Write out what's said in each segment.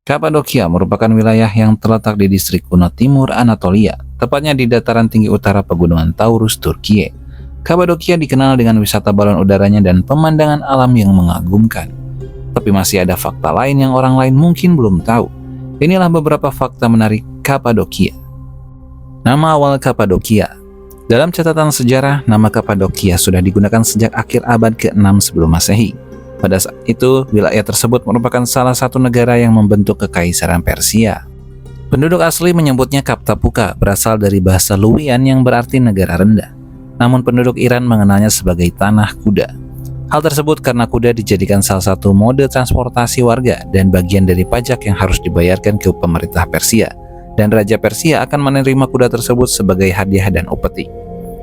Kapadokia merupakan wilayah yang terletak di distrik kuno timur Anatolia, tepatnya di dataran tinggi utara pegunungan Taurus, Turkiye. Kapadokia dikenal dengan wisata balon udaranya dan pemandangan alam yang mengagumkan. Tapi masih ada fakta lain yang orang lain mungkin belum tahu. Inilah beberapa fakta menarik Kapadokia. Nama awal Kapadokia. Dalam catatan sejarah, nama Kapadokia sudah digunakan sejak akhir abad ke-6 sebelum Masehi. Pada saat itu, wilayah tersebut merupakan salah satu negara yang membentuk Kekaisaran Persia. Penduduk asli menyebutnya Kaptapuka, berasal dari bahasa Luwian yang berarti negara rendah. Namun penduduk Iran mengenalnya sebagai tanah kuda. Hal tersebut karena kuda dijadikan salah satu mode transportasi warga dan bagian dari pajak yang harus dibayarkan ke pemerintah Persia. Dan Raja Persia akan menerima kuda tersebut sebagai hadiah dan upeti.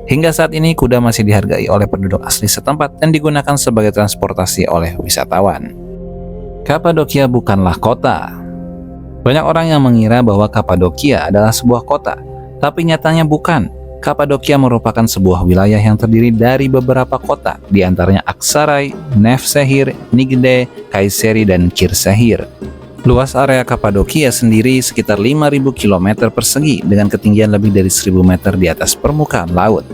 Hingga saat ini kuda masih dihargai oleh penduduk asli setempat dan digunakan sebagai transportasi oleh wisatawan. Kapadokia bukanlah kota. Banyak orang yang mengira bahwa Kapadokia adalah sebuah kota, tapi nyatanya bukan. Kapadokia merupakan sebuah wilayah yang terdiri dari beberapa kota, di antaranya Aksaray, Nevşehir, Niğde, Kayseri, dan Kırşehir. Luas area Kapadokia sendiri sekitar 5.000 km persegi dengan ketinggian lebih dari 1.000 meter di atas permukaan laut.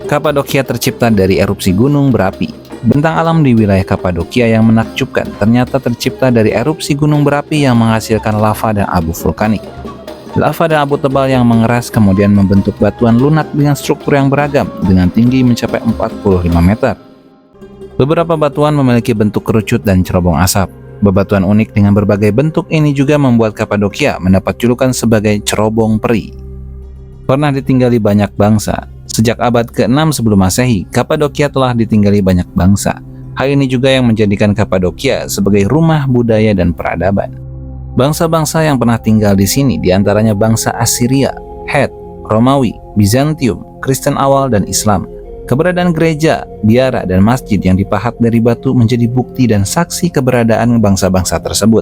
Kapadokia tercipta dari erupsi gunung berapi. Bentang alam di wilayah Kapadokia yang menakjubkan ternyata tercipta dari erupsi gunung berapi yang menghasilkan lava dan abu vulkanik. Lava dan abu tebal yang mengeras kemudian membentuk batuan lunak dengan struktur yang beragam dengan tinggi mencapai 45 meter. Beberapa batuan memiliki bentuk kerucut dan cerobong asap. Bebatuan unik dengan berbagai bentuk ini juga membuat Kapadokia mendapat julukan sebagai cerobong peri. Pernah ditinggali banyak bangsa. Sejak abad ke-6 sebelum Masehi, Kapadokia telah ditinggali banyak bangsa. Hal ini juga yang menjadikan Kapadokia sebagai rumah budaya dan peradaban. Bangsa-bangsa yang pernah tinggal di sini diantaranya bangsa Assyria, Het, Romawi, Bizantium, Kristen awal, dan Islam. Keberadaan gereja, biara, dan masjid yang dipahat dari batu menjadi bukti dan saksi keberadaan bangsa-bangsa tersebut.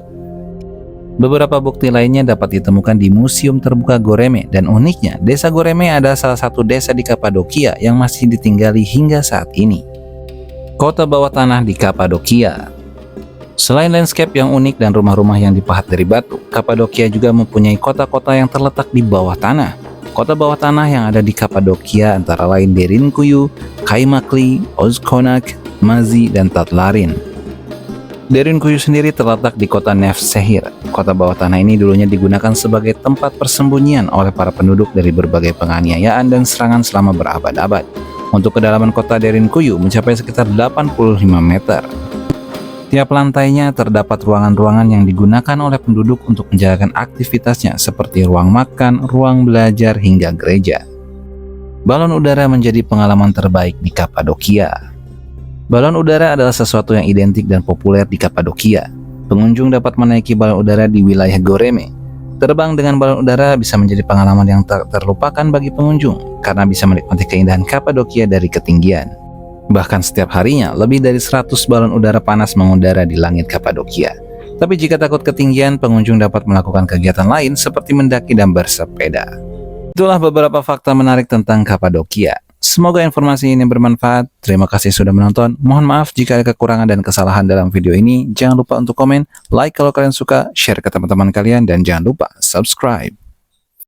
Beberapa bukti lainnya dapat ditemukan di Museum Terbuka Göreme, dan uniknya, desa Göreme adalah salah satu desa di Kapadokia yang masih ditinggali hingga saat ini. Kota bawah tanah di Kapadokia. Selain landscape yang unik dan rumah-rumah yang dipahat dari batu, Kapadokia juga mempunyai kota-kota yang terletak di bawah tanah. Kota bawah tanah yang ada di Kapadokia antara lain Derinkuyu, Kaymakli, Ozkonak, Mazi, dan Tatlarin. Derinkuyu sendiri terletak di kota Nevşehir. Kota bawah tanah ini dulunya digunakan sebagai tempat persembunyian oleh para penduduk dari berbagai penganiayaan dan serangan selama berabad-abad. Untuk kedalaman kota Derinkuyu mencapai sekitar 85 meter. Tiap lantainya terdapat ruangan-ruangan yang digunakan oleh penduduk untuk menjalankan aktivitasnya seperti ruang makan, ruang belajar, hingga gereja. Balon udara menjadi pengalaman terbaik di Kapadokia. Balon udara adalah sesuatu yang identik dan populer di Kapadokia. Pengunjung dapat menaiki balon udara di wilayah Göreme. Terbang dengan balon udara bisa menjadi pengalaman yang tak terlupakan bagi pengunjung karena bisa menikmati keindahan Kapadokia dari ketinggian. Bahkan setiap harinya, lebih dari 100 balon udara panas mengudara di langit Kapadokia. Tapi jika takut ketinggian, pengunjung dapat melakukan kegiatan lain seperti mendaki dan bersepeda. Itulah beberapa fakta menarik tentang Kapadokia. Semoga informasi ini bermanfaat. Terima kasih sudah menonton. Mohon maaf jika ada kekurangan dan kesalahan dalam video ini. Jangan lupa untuk komen, like kalau kalian suka, share ke teman-teman kalian, dan jangan lupa subscribe.